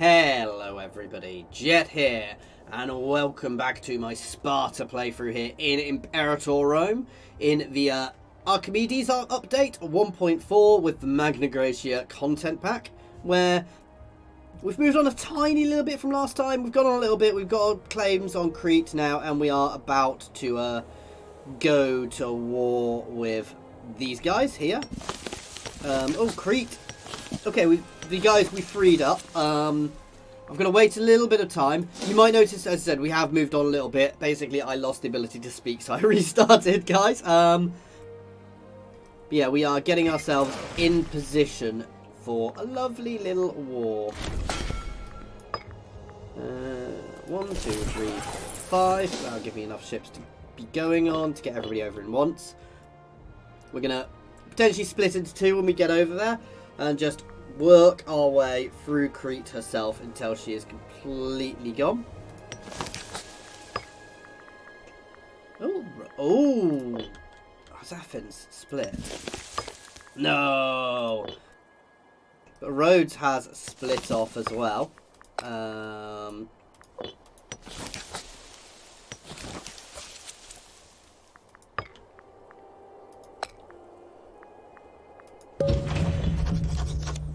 Hello everybody, Jet here, and welcome back to my Sparta playthrough here in Imperator Rome, in the Archimedes update 1.4 with the Magna Gracia content pack, where we've moved on a tiny little bit from last time. We've gone on a little bit, we've got claims on Crete now, and we are about to go to war with these guys here. Oh, Crete. Okay, the guys we freed up. I'm going to wait a little bit of time. You might notice, as I said, we have moved on a little bit. Basically, I lost the ability to speak, so I restarted, guys. Yeah, we are getting ourselves in position for a lovely little war. 1, 2, 3, 5. That'll give me enough ships to be going on to get everybody over in once. We're going to potentially split into two when we get over there and just work our way through Crete herself until she is completely gone. Oh, has Athens split? No, but Rhodes has split off as well.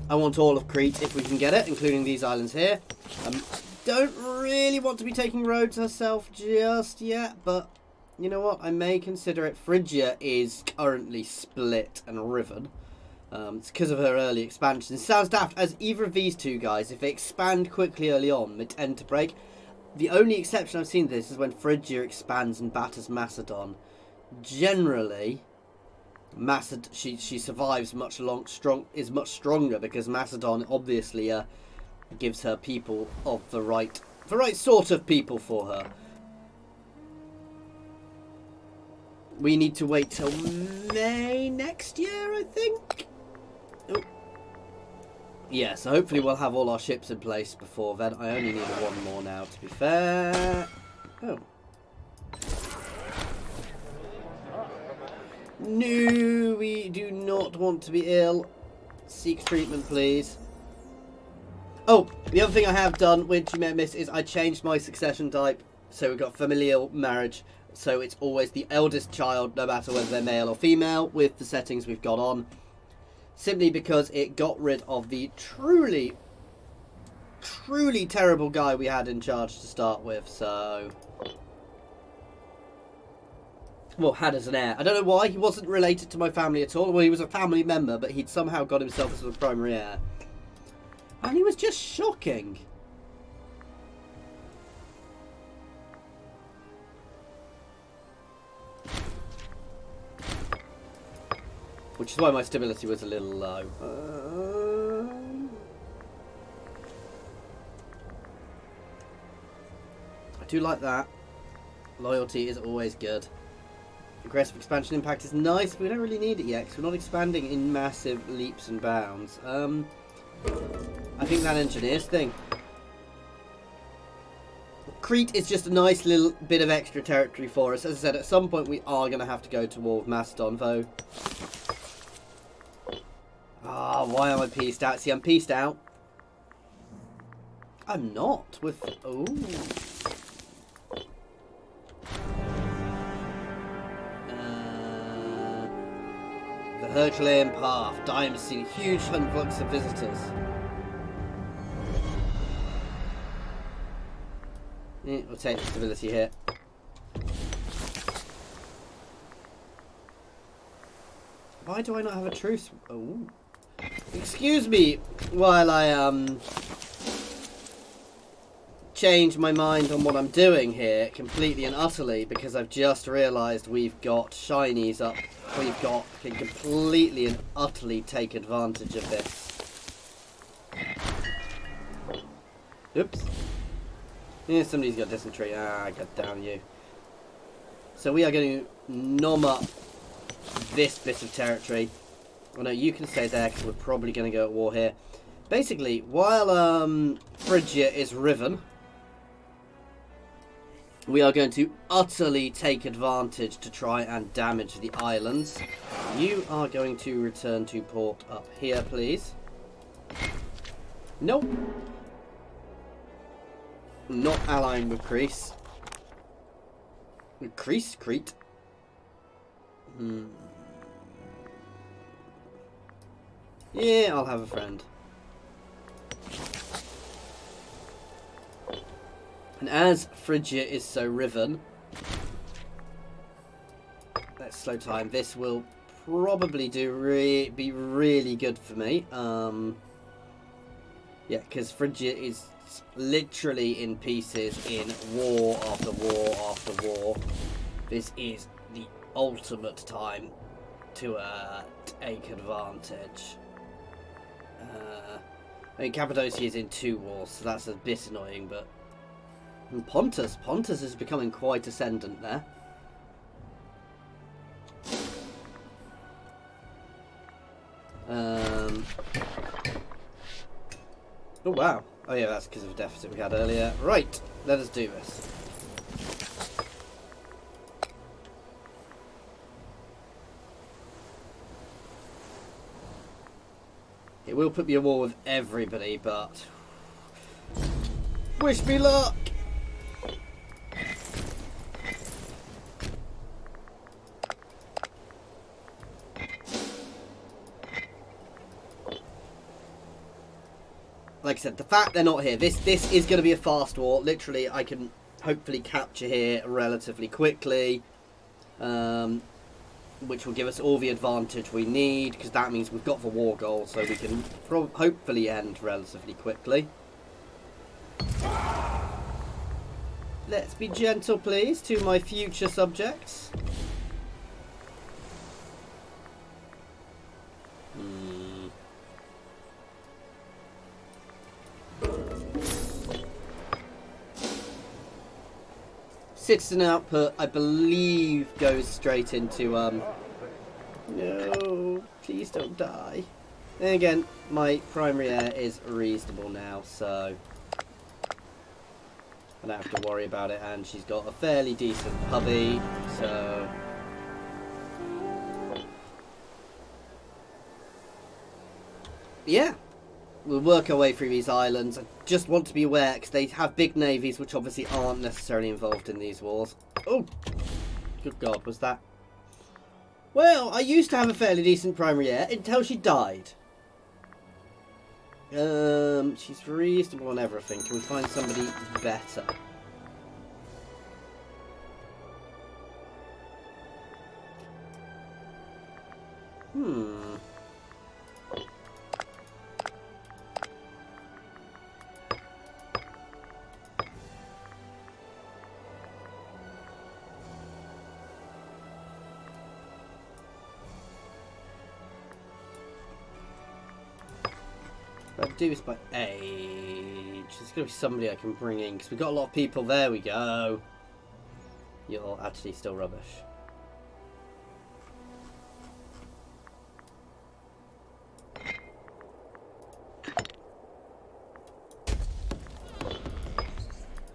I want all of Crete if we can get it, including these islands here. Don't really want to be taking Rhodes herself just yet, but you know what? I may consider it. Phrygia is currently split and riven. It's because of her early expansion. It sounds daft, as either of these two guys, if they expand quickly early on, they tend to break. The only exception I've seen to this is when Phrygia expands and batters Macedon. Generally, she survives is much stronger because Macedon obviously gives her people of the right sort of people for her. We need to wait till May next year, I think. Oh. Yeah, so hopefully we'll have all our ships in place before then. I only need one more now, to be fair. Oh. No, we do not want to be ill. Seek treatment, please. Oh, the other thing I have done, which you may have missed, is I changed my succession type. So we've got familial marriage. So it's always the eldest child, no matter whether they're male or female, with the settings we've got on. Simply because it got rid of the truly terrible guy we had in charge to start with, so... Well, had as an heir. I don't know why. He wasn't related to my family at all. Well, he was a family member, but he'd somehow got himself as the primary heir. And he was just shocking. Which is why my stability was a little low. I do like that. Loyalty is always good. Aggressive expansion impact is nice, but we don't really need it yet because we're not expanding in massive leaps and bounds. I think that engineers thing. Crete is just a nice little bit of extra territory for us. As I said, at some point we are going to have to go to war with Macedon, though. Ah, why am I pieced out? See, I'm pieced out. I'm not with... Oh. The Herculean path. Dimes see huge influx of visitors. Yeah, we'll take the stability here. Why do I not have a truce? Oh. Excuse me while I change my mind on what I'm doing here completely and utterly, because I've just realised we've got shinies up. Can completely and utterly take advantage of this. Oops. Yeah, somebody's got dysentery. Ah, god damn you. So we are going to nom up this bit of territory. Well, no, you can stay there because we're probably going to go at war here. Basically, while Phrygia is riven, we are going to utterly take advantage to try and damage the islands. You are going to return to port up here, please. Nope. Not allying with Crete. With Crete? Yeah, I'll have a friend. And as Phrygia is so riven, let's slow time. This will probably be really good for me. Yeah, because Phrygia is literally in pieces in war after war after war. This is the ultimate time to take advantage. I mean, Cappadocia is in 2 wars, so that's a bit annoying, but... And Pontus is becoming quite ascendant there. Oh, wow. Oh, yeah, that's because of a deficit we had earlier. Right, let us do this. It will put me at war with everybody, but... Wish me luck! Like I said, the fact they're not here, this is going to be a fast war. Literally, I can hopefully capture here relatively quickly, which will give us all the advantage we need, because that means we've got the war goal, so we can hopefully end relatively quickly. Let's be gentle, please, to my future subjects. Citizen output, I believe, goes straight into, no, please don't die. And again, my primary heir is reasonable now, so I don't have to worry about it, and she's got a fairly decent hubby, so... Yeah. We'll work our way through these islands. I just want to be aware, because they have big navies, which obviously aren't necessarily involved in these wars. Oh! Good God, was that... Well, I used to have a fairly decent primary heir until she died. She's reasonable on everything. Can we find somebody better? I'll do this by age. There's going to be somebody I can bring in, because we've got a lot of people. There we go. You're actually still rubbish.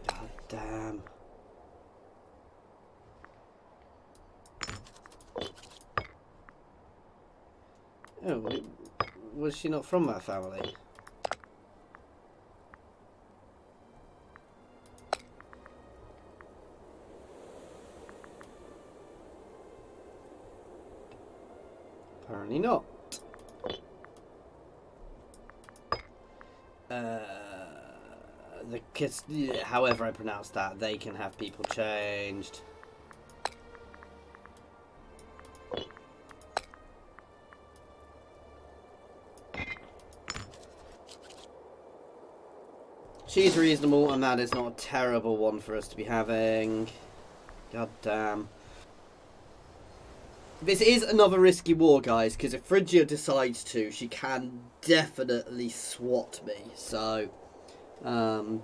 God damn. Oh, was she not from that family? Apparently not. The kids, however I pronounce that, they can have people changed. She's reasonable, and that is not a terrible one for us to be having. God damn. This is another risky war, guys, because if Phrygia decides to, she can definitely swat me. So, I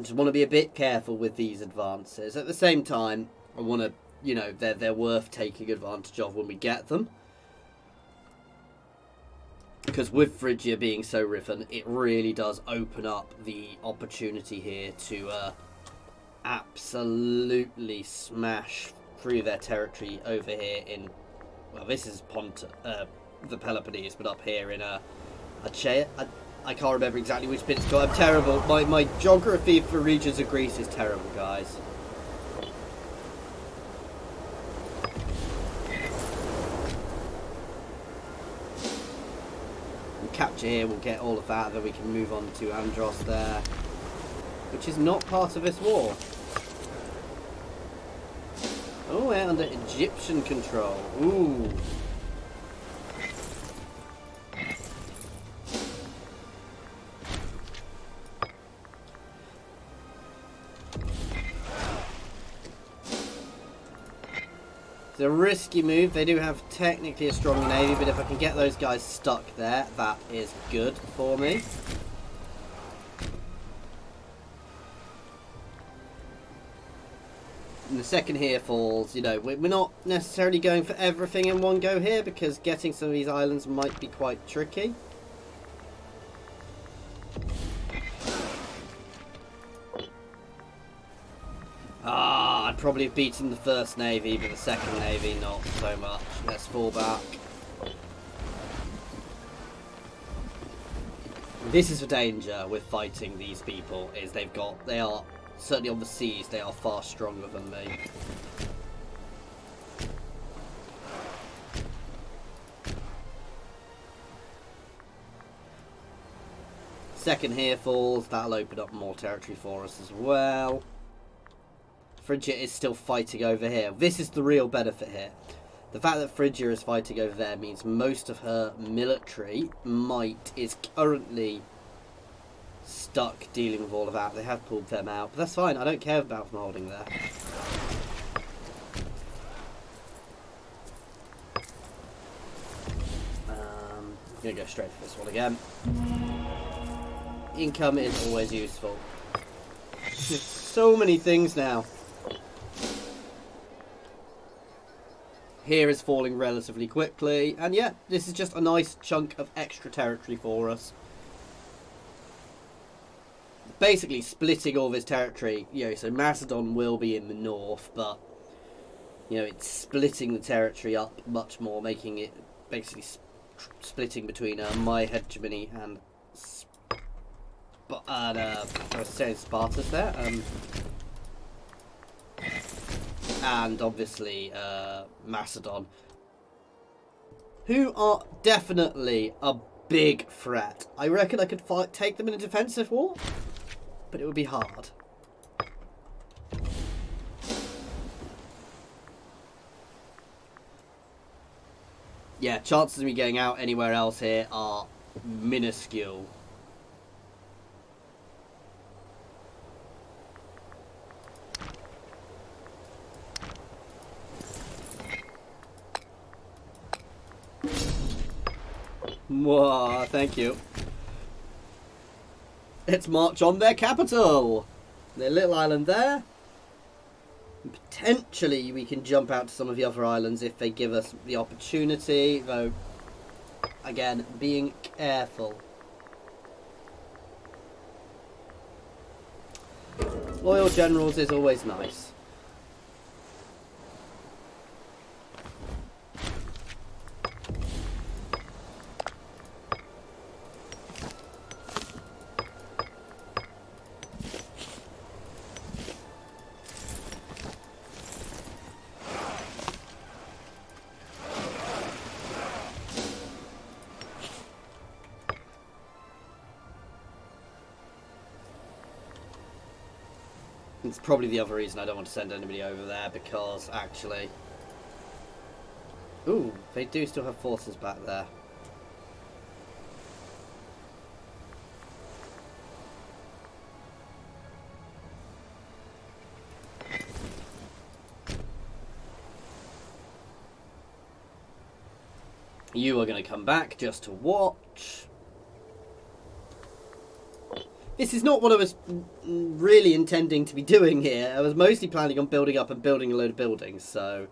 just want to be a bit careful with these advances. At the same time, I want to, you know, they're worth taking advantage of when we get them. Because with Phrygia being so riven, it really does open up the opportunity here to absolutely smash through their territory over here in, well, this is the Peloponnese, but up here in Achaea. I can't remember exactly which bit it's called. I'm terrible. My geography for regions of Greece is terrible, guys. We'll capture here, we'll get all of that, then we can move on to Andros there, which is not part of this war. Oh, we're under Egyptian control. Ooh. It's a risky move. They do have technically a strong navy, but if I can get those guys stuck there, that is good for me. And the second here falls, you know, we're not necessarily going for everything in one go here, because getting some of these islands might be quite tricky. Ah, I'd probably have beaten the first navy, but the second navy not so much. Let's fall back. This is the danger with fighting these people, is they are, certainly on the seas, they are far stronger than me. Second here falls, that'll open up more territory for us as well. Phrygia is still fighting over here. This is the real benefit here. The fact that Phrygia is fighting over there means most of her military might is currently stuck dealing with all of that. They have pulled them out, but that's fine. I don't care about them holding there. I'm going to go straight for this one again. Income is always useful. There's so many things now. Here is falling relatively quickly, and yeah, this is just a nice chunk of extra territory for us. Basically splitting all this territory, you know, so Macedon will be in the north, but, you know, it's splitting the territory up much more, making it basically splitting between my hegemony and I was saying Sparta's there, and obviously Macedon, who are definitely a big threat. I reckon I could take them in a defensive war, but it would be hard. Yeah, chances of me getting out anywhere else here are minuscule. Whoa, thank you. Let's march on their capital. Their little island there. And potentially we can jump out to some of the other islands if they give us the opportunity, though, again, being careful. Loyal generals is always nice. It's probably the other reason I don't want to send anybody over there, because actually... Ooh, they do still have forces back there. You are going to come back just to watch. This is not what I was really intending to be doing here. I was mostly planning on building up and building a load of buildings, so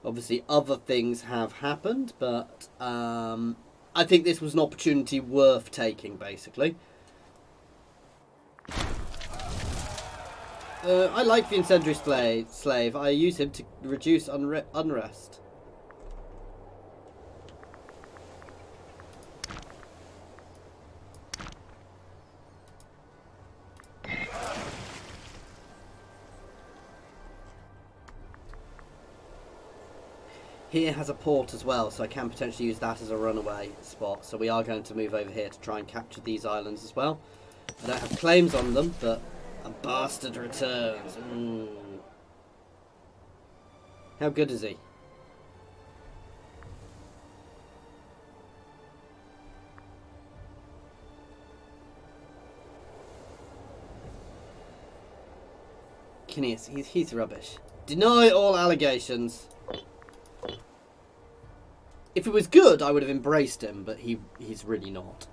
obviously other things have happened, but I think this was an opportunity worth taking, basically. I like the incendiary slave. I use him to reduce unrest. here has a port as well, so I can potentially use that as a runaway spot. So we are going to move over here to try and capture these islands as well. I don't have claims on them, but a bastard returns. How good is he? He's rubbish. Deny all allegations. If it was good, I would have embraced him, but he's really not.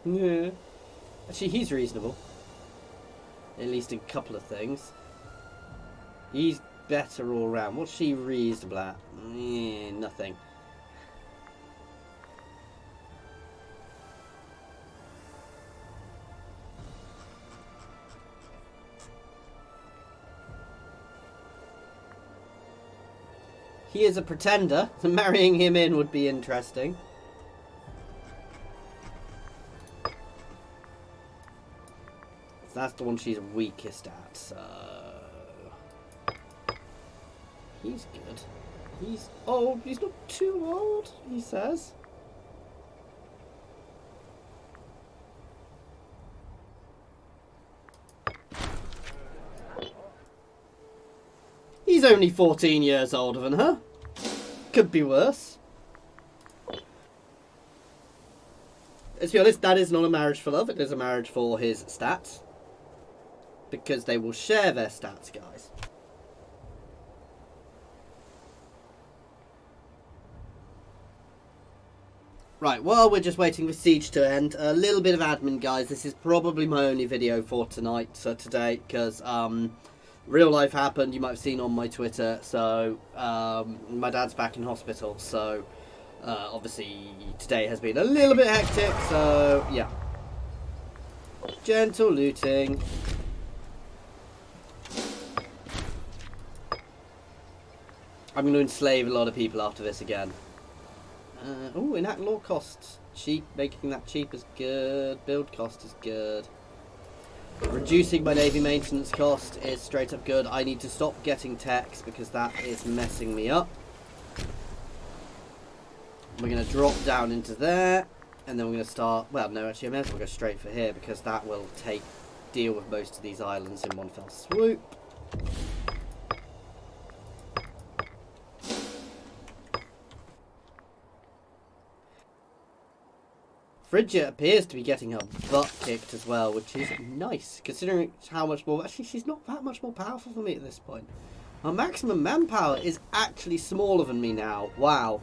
Yeah. Actually, he's reasonable. At least in a couple of things. He's better all round. What's she reasonable at? Nothing. He is a pretender, so marrying him in would be interesting. That's the one she's weakest at, so... He's good. He's old. He's not too old, he says. He's only 14 years older than her. Could be worse. Let's be honest, that is not a marriage for love. It is a marriage for his stats. Because they will share their stats, guys. Right, while we're just waiting for Siege to end, a little bit of admin, guys. This is probably my only video for tonight, so today, because real life happened. You might have seen on my Twitter. So my dad's back in hospital, so obviously today has been a little bit hectic. So yeah, gentle looting. I'm going to enslave a lot of people after this again. Oh, enact law costs. Cheap, making that cheap is good. Build cost is good. Reducing my navy maintenance cost is straight up good. I need to stop getting techs because that is messing me up. We're going to drop down into there. And then we're going to start... Well, no, actually, I may as well go straight for here because that will deal with most of these islands in one fell swoop. Phrygia appears to be getting her butt kicked as well, which is nice, considering how much more... Actually, she's not that much more powerful than me at this point. Her maximum manpower is actually smaller than me now. Wow.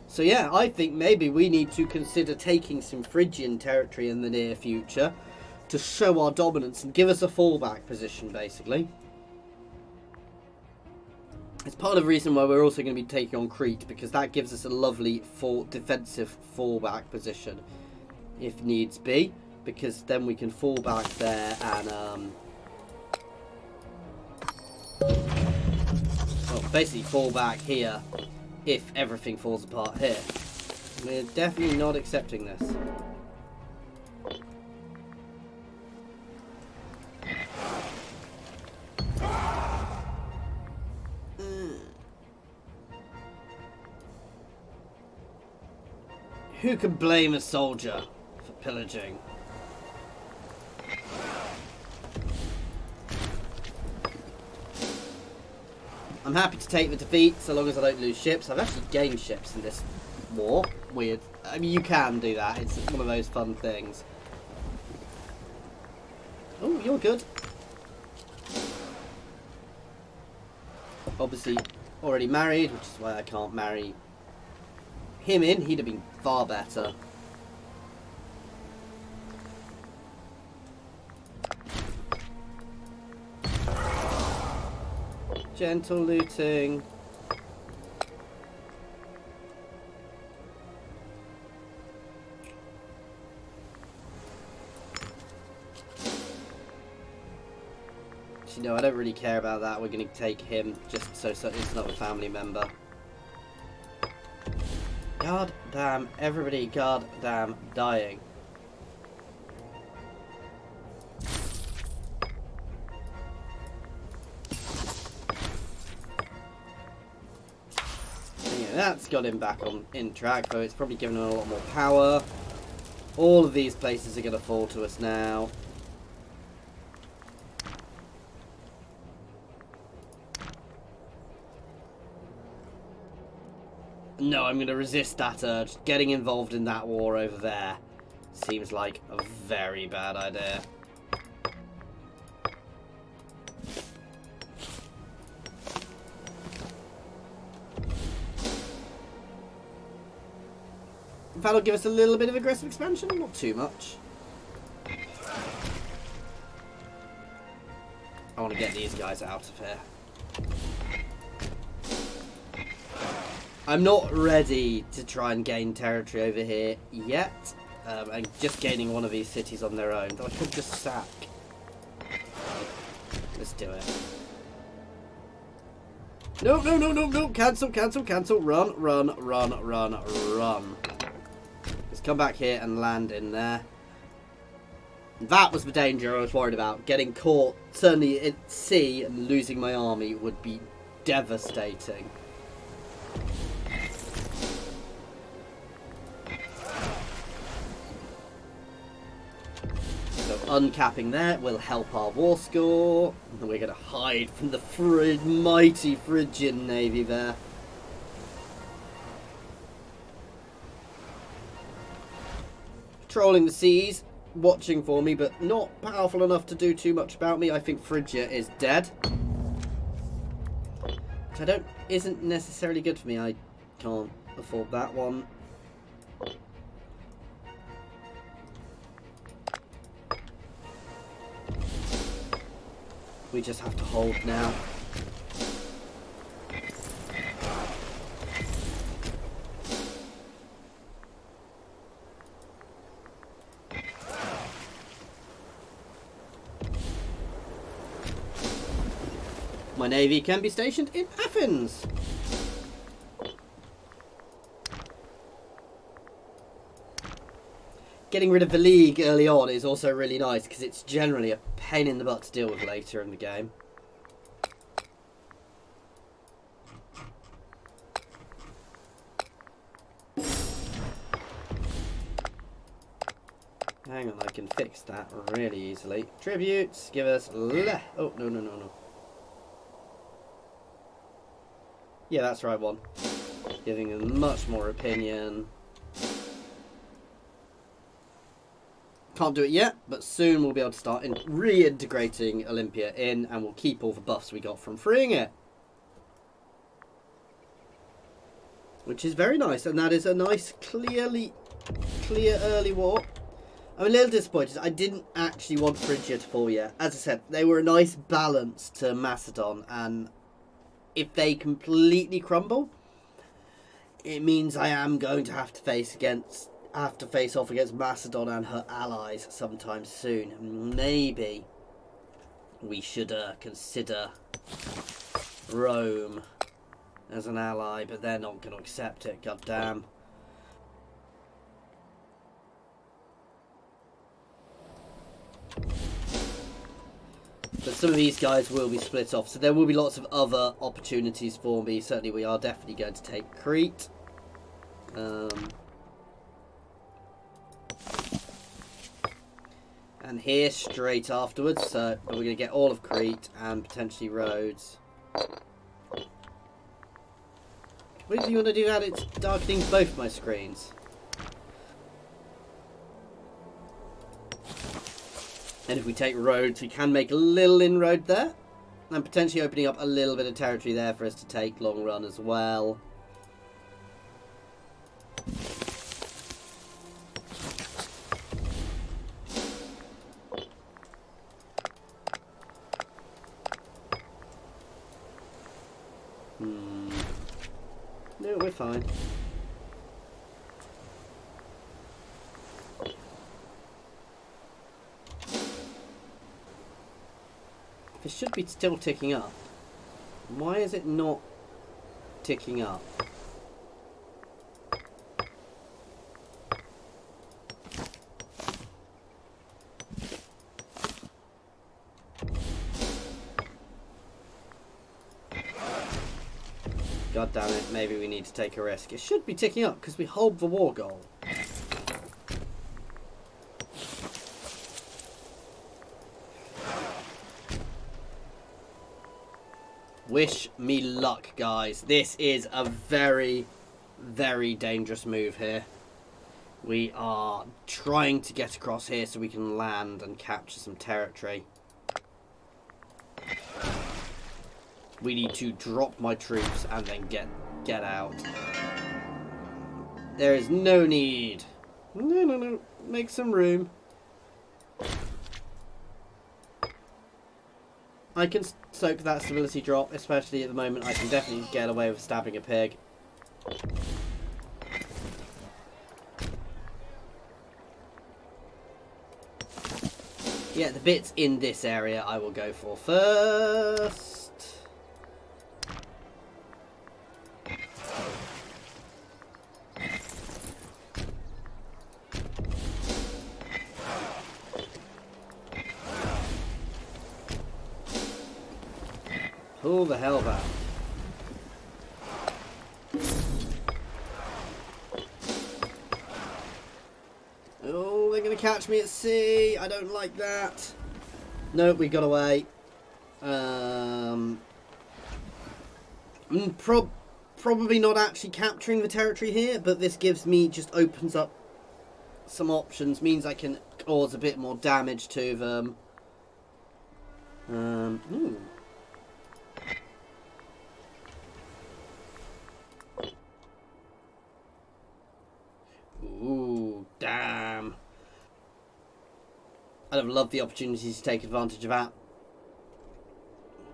So yeah, I think maybe we need to consider taking some Phrygian territory in the near future to show our dominance and give us a fallback position, basically. It's part of the reason why we're also going to be taking on Crete, because that gives us a lovely defensive fallback position. If needs be, because then we can fall back there and well, basically fall back here if everything falls apart here. We're definitely not accepting this. Who can blame a soldier for pillaging? I'm happy to take the defeat so long as I don't lose ships. I've actually gained ships in this war. Weird. I mean, you can do that. It's one of those fun things. Oh, you're good. Obviously already married, which is why I can't marry him in. He'd have been far better. Gentle looting. Actually, no, I don't really care about that. We're going to take him just so it's another family member. God damn, everybody god damn dying. Okay, that's got him back in track, though it's probably given him a lot more power. All of these places are going to fall to us now. No, I'm going to resist that urge. Getting involved in that war over there seems like a very bad idea. That'll give us a little bit of aggressive expansion, not too much. I want to get these guys out of here. I'm not ready to try and gain territory over here yet. I'm just gaining one of these cities on their own, though I could just sack. Let's do it. No, no, no, no, no. Cancel, cancel, cancel. Run, run, run, run, run. Let's come back here and land in there. That was the danger I was worried about. Getting caught, certainly at sea, and losing my army would be devastating. So uncapping there will help our war score. And we're going to hide from the mighty Phrygian navy there. Patrolling the seas, watching for me, but not powerful enough to do too much about me. I think Phrygia is dead. Which isn't necessarily good for me. I can't afford that one. We just have to hold now. My navy can be stationed in Athens. Getting rid of the league early on is also really nice because it's generally a pain in the butt to deal with later in the game. Hang on, I can fix that really easily. Tributes, give us oh, no, no, no, no. Yeah, that's the right one. Giving them much more opinion. Can't do it yet, but soon we'll be able to start reintegrating Olympia in, and we'll keep all the buffs we got from freeing it. Which is very nice, and that is a nice, clear early war. I'm a little disappointed. I didn't actually want Phrygia to fall yet. As I said, they were a nice balance to Macedon, and if they completely crumble, it means I am going to have to face off against Macedon and her allies sometime soon. Maybe we should consider Rome as an ally, but they're not going to accept it. God damn. But some of these guys will be split off, so there will be lots of other opportunities for me. Certainly we are definitely going to take Crete. And here straight afterwards, so we're going to get all of Crete and potentially Rhodes. What do you want to do that? It's darkening both my screens. And if we take Rhodes, we can make a little inroad there. And potentially opening up a little bit of territory there for us to take long run as well. No, we're fine. This should be still ticking up. Why is it not ticking up? God damn it, maybe we need to take a risk. It should be ticking up because we hold the war goal. Wish me luck, guys. This is a very, very dangerous move here. We are trying to get across here so we can land and capture some territory. We need to drop my troops and then get out. There is no need. No. Make some room. I can soak that stability drop, especially at the moment. I can definitely get away with stabbing a pig. Yeah, the bits in this area I will go for first. Pull the hell back. Oh, they're going to catch me at sea. I don't like that. Nope, we got away. Probably not actually capturing the territory here, but this gives me, just opens up some options. Means I can cause a bit more damage to them. Ooh, damn. I'd have loved the opportunity to take advantage of that.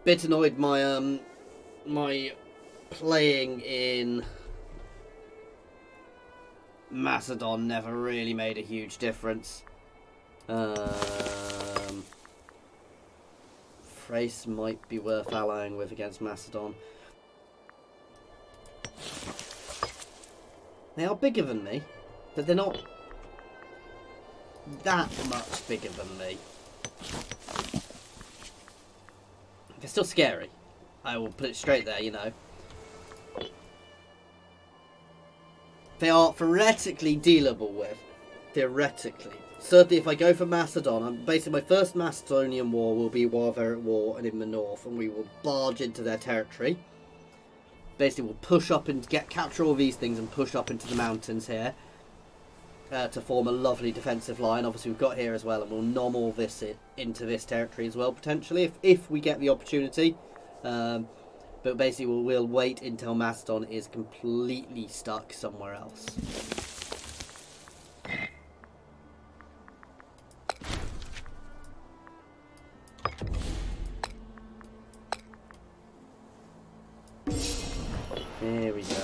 Bit annoyed my my playing in Macedon never really made a huge difference. Thrace might be worth allying with against Macedon. They are bigger than me, but they're not that much bigger than me. They're still scary. I will put it straight there, you know. They are theoretically dealable with. Theoretically. Certainly if I go for Macedon, basically my first Macedonian war will be while they're at war and in the north, and we will barge into their territory. Basically we'll push up and capture all these things and push up into the mountains here. To form a lovely defensive line. Obviously we've got here as well, and we'll nom all this into this territory as well, potentially, if we get the opportunity. But basically we'll wait until Macedon is completely stuck somewhere else. There we go.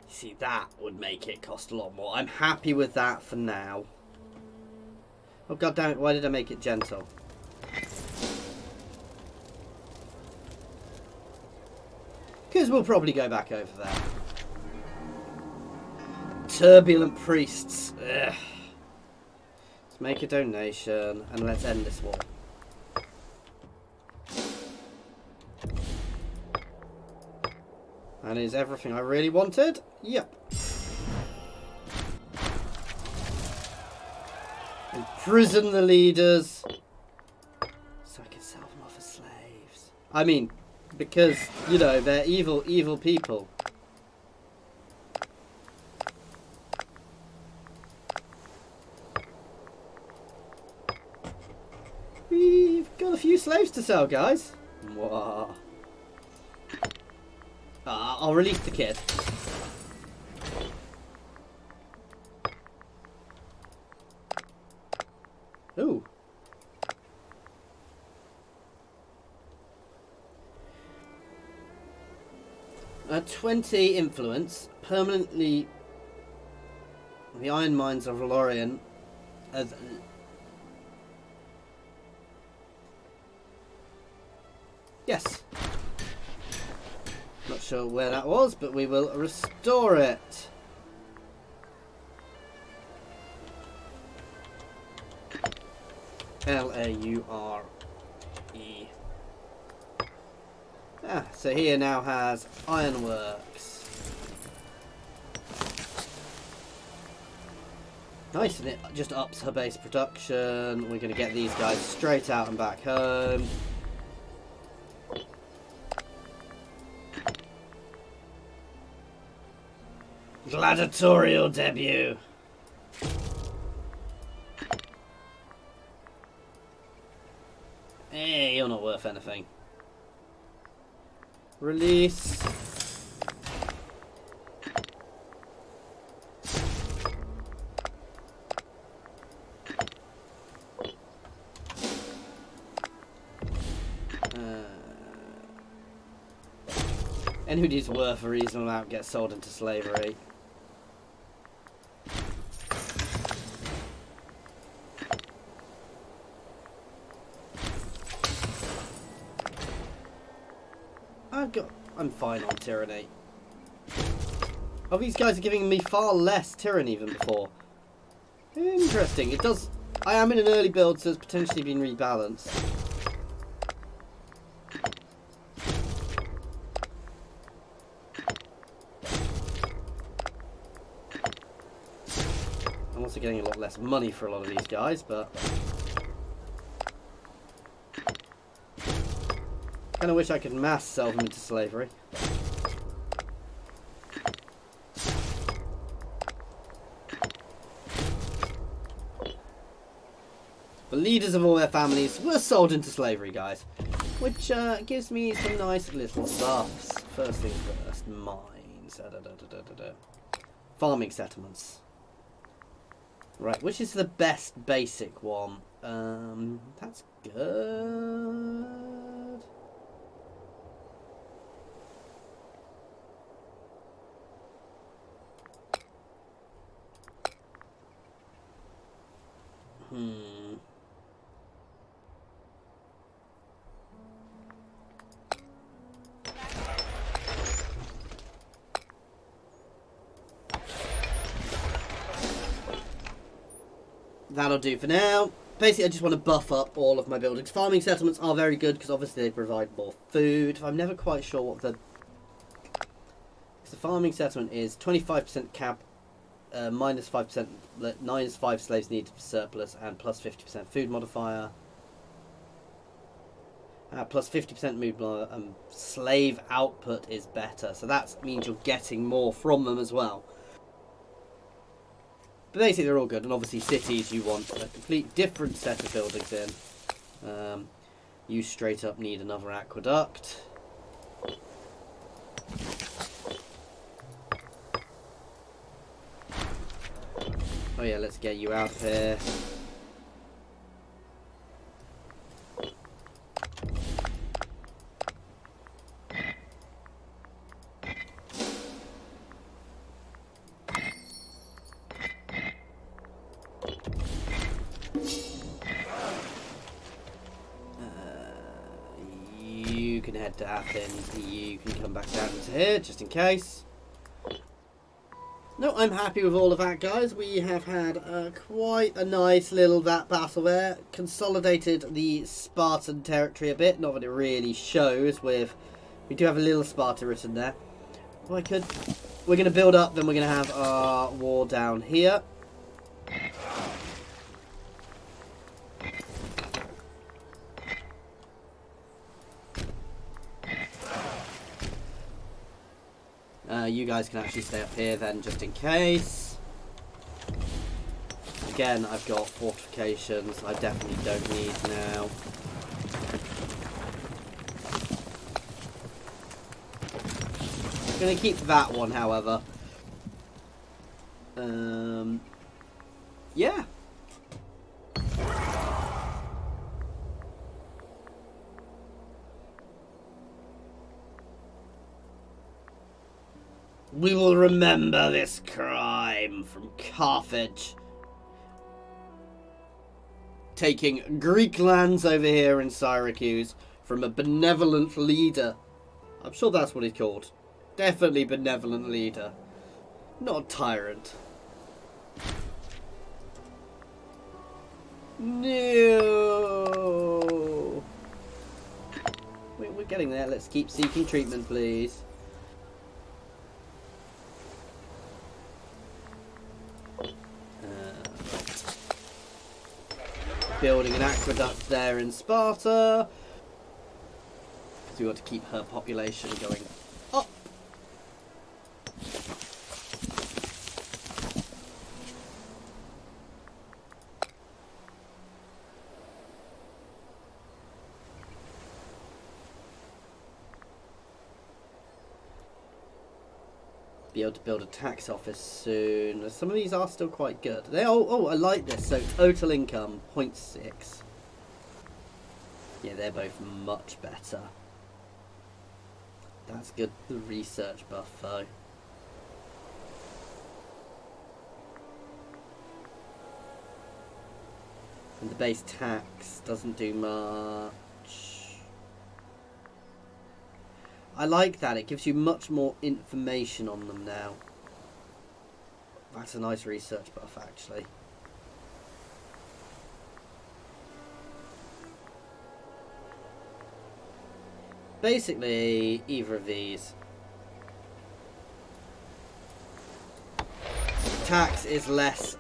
See, that would make it cost a lot more. I'm happy with that for now. Oh god damn it, why did I make it gentle? Because we'll probably go back over there. Turbulent priests. Ugh. Let's make a donation and let's end this war. And is everything I really wanted? Yep. Imprison the leaders. So I can sell them off as slaves. I mean, because, you know, they're evil, evil people. We've got a few slaves to sell, guys. Wow. I'll release the kid. Ooh. A 20 influence, permanently the iron mines of Lorien as yes. Much sure where that was, but we will restore it. Laure. So here now has ironworks. Nice, and it just ups her base production. We're going to get these guys straight out and back home. Gladiatorial debut. Hey, you're not worth anything. Release. Anybody who's worth a reasonable amount gets sold into slavery. I'm fine on tyranny. Oh, these guys are giving me far less tyranny than before. Interesting. It does. I am in an early build, so it's potentially been rebalanced. I'm also getting a lot less money for a lot of these guys, but kind of wish I could mass sell them into slavery. The leaders of all their families were sold into slavery, guys, which gives me some nice little buffs. First thing first, mines. Farming settlements. Right, which is the best basic one? That's good. That'll do for now. Basically, I just want to buff up all of my buildings. Farming settlements are very good because obviously they provide more food. I'm never quite sure what the farming settlement is. 25% cap, minus 5%, minus 5 slaves needed for surplus, and plus 50% food modifier. Plus 50% mood slave output is better, so that means you're getting more from them as well. But basically they're all good, and obviously cities you want a complete different set of buildings in. You straight up need another aqueduct. Oh yeah, let's get you out of here. You can head to Athens. You can come back down into here, just in case. No, I'm happy with all of that, guys. We have had quite a nice little battle there. Consolidated the Spartan territory a bit. Not that it really shows with... We do have a little Sparta written there. We're going to build up, then we're going to have our war down here. You guys can actually stay up here then, just in case. Again, I've got fortifications I definitely don't need now. I'm going to keep that one, however. Yeah. We will remember this crime from Carthage. Taking Greek lands over here in Syracuse from a benevolent leader. I'm sure that's what he's called. Definitely benevolent leader. Not a tyrant. No. We're getting there. Let's keep seeking treatment, please. Building an aqueduct there in Sparta. So we want to keep her population going up. Be able to build a tax office soon. Some of these are still quite good. They oh, I like this. So total income 0.6. Yeah, they're both much better. That's good. The research buff though. And the base tax doesn't do much. I like that. It gives you much more information on them now. That's a nice research buff, actually. Basically, either of these. Tax is less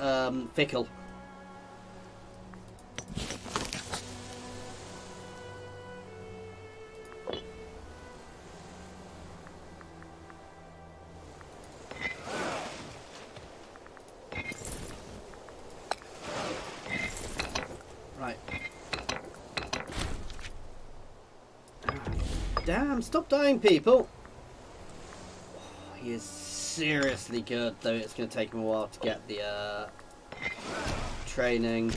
fickle. Damn, stop dying, people. Oh, he is seriously good, though it's going to take him a while to get the training.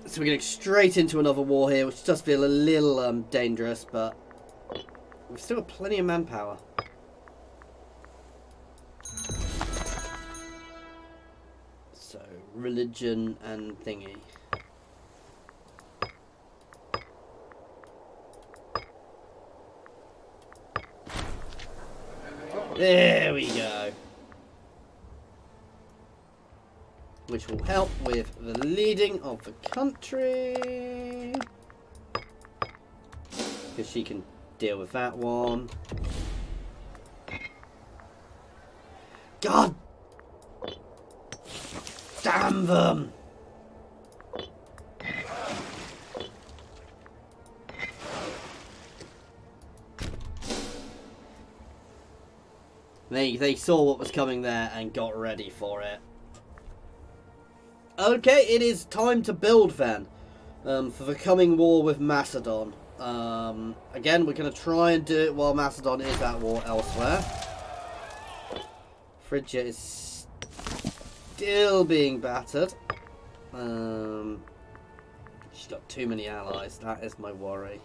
So we're getting straight into another war here, which does feel a little dangerous, but we've still got plenty of manpower. So, religion and thingy. There we go. Which will help with the leading of the country. Because she can deal with that one. God damn them! They saw what was coming there and got ready for it. Okay, it is time to build then. For the coming war with Macedon. Again, we're going to try and do it while Macedon is at war elsewhere. Phrygia is still being battered. She's got too many allies. That is my worry.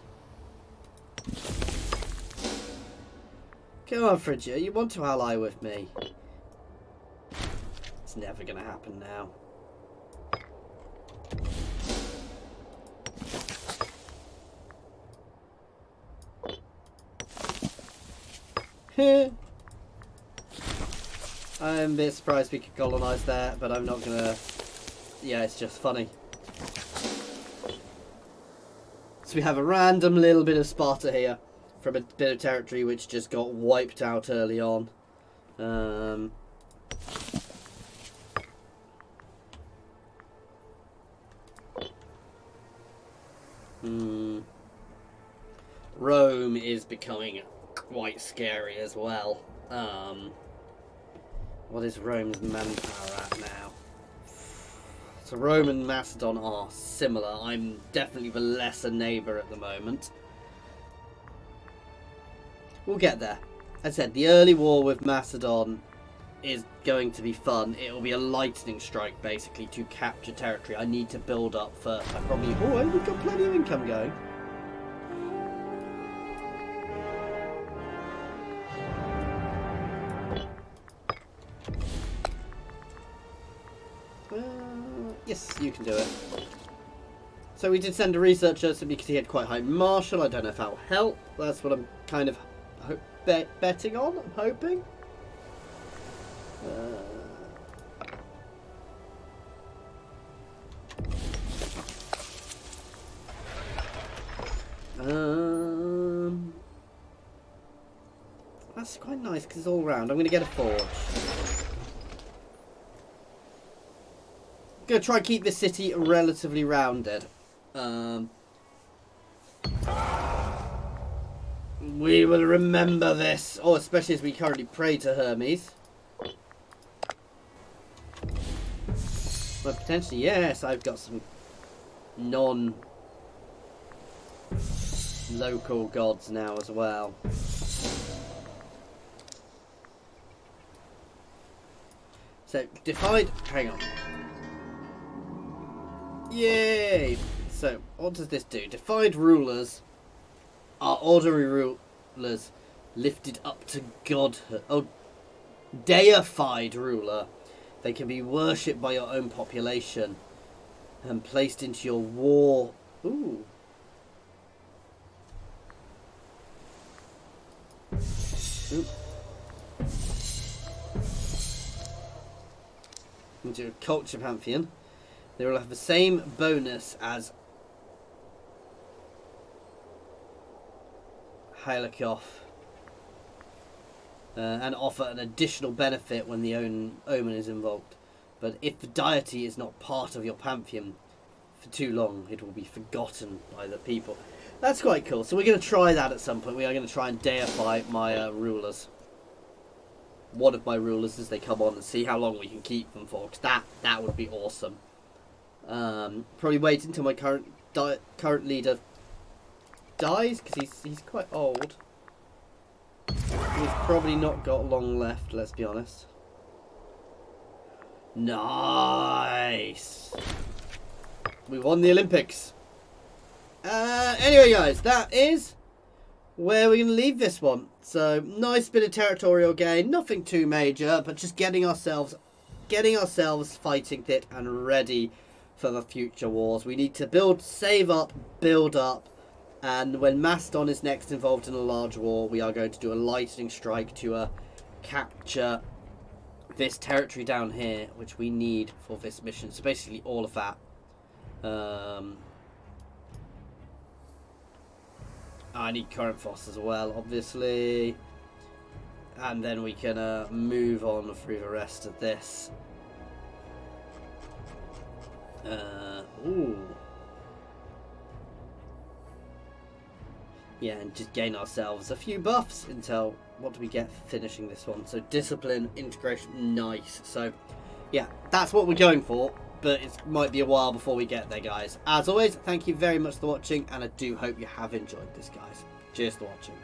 Come on, Phrygia, you want to ally with me? It's never going to happen now. I'm a bit surprised we could colonise there, but I'm not going to... Yeah, it's just funny. So we have a random little bit of Sparta here. From a bit of territory which just got wiped out early on. Rome is becoming quite scary as well. What is Rome's manpower at now? So Rome and Macedon are similar. I'm definitely the lesser neighbour at the moment. We'll get there. As I said, the early war with Macedon is going to be fun. It'll be a lightning strike, basically, to capture territory. I need to build up first. I probably... Oh, we've got plenty of income going. Yes, you can do it. So we did send a researcher, so because he had quite high martial. I don't know if that will help. That's what I'm kind of betting on, I'm hoping. That's quite nice because it's all round. I'm going to get a forge. Going to try and keep the city relatively rounded. We will remember this. Oh, especially as we currently pray to Hermes. But potentially, yes, I've got some non-local gods now as well. So, defied... Hang on. Yay! So, what does this do? Defied rulers are ordinary rulers lifted up to godhood. Oh, deified ruler. They can be worshipped by your own population and placed into your war. Ooh. Oop. Into a culture pantheon. They will have the same bonus as Halakov and offer an additional benefit when the omen is invoked. But if the deity is not part of your pantheon for too long, it will be forgotten by the people. That's quite cool. So we're going to try that at some point. We are going to try and deify my rulers. One of my rulers as they come on and see how long we can keep them for. Because that would be awesome. Probably wait until my current leader dies, because he's quite old. He's probably not got long left, let's be honest. Nice! We won the Olympics. Anyway, guys, that is where we're going to leave this one. So, nice bit of territorial gain. Nothing too major, but just getting ourselves fighting fit and ready for the future wars. We need to save up, build up, and when Macedon is next involved in a large war, we are going to do a lightning strike to capture this territory down here, which we need for this mission. So basically all of that. I need Corinthos as well, obviously. And then we can move on through the rest of this. Ooh. Yeah, and just gain ourselves a few buffs until... What do we get for finishing this one? So, discipline, integration, nice. So, yeah, that's what we're going for. But it might be a while before we get there, guys. As always, thank you very much for watching. And I do hope you have enjoyed this, guys. Cheers for watching.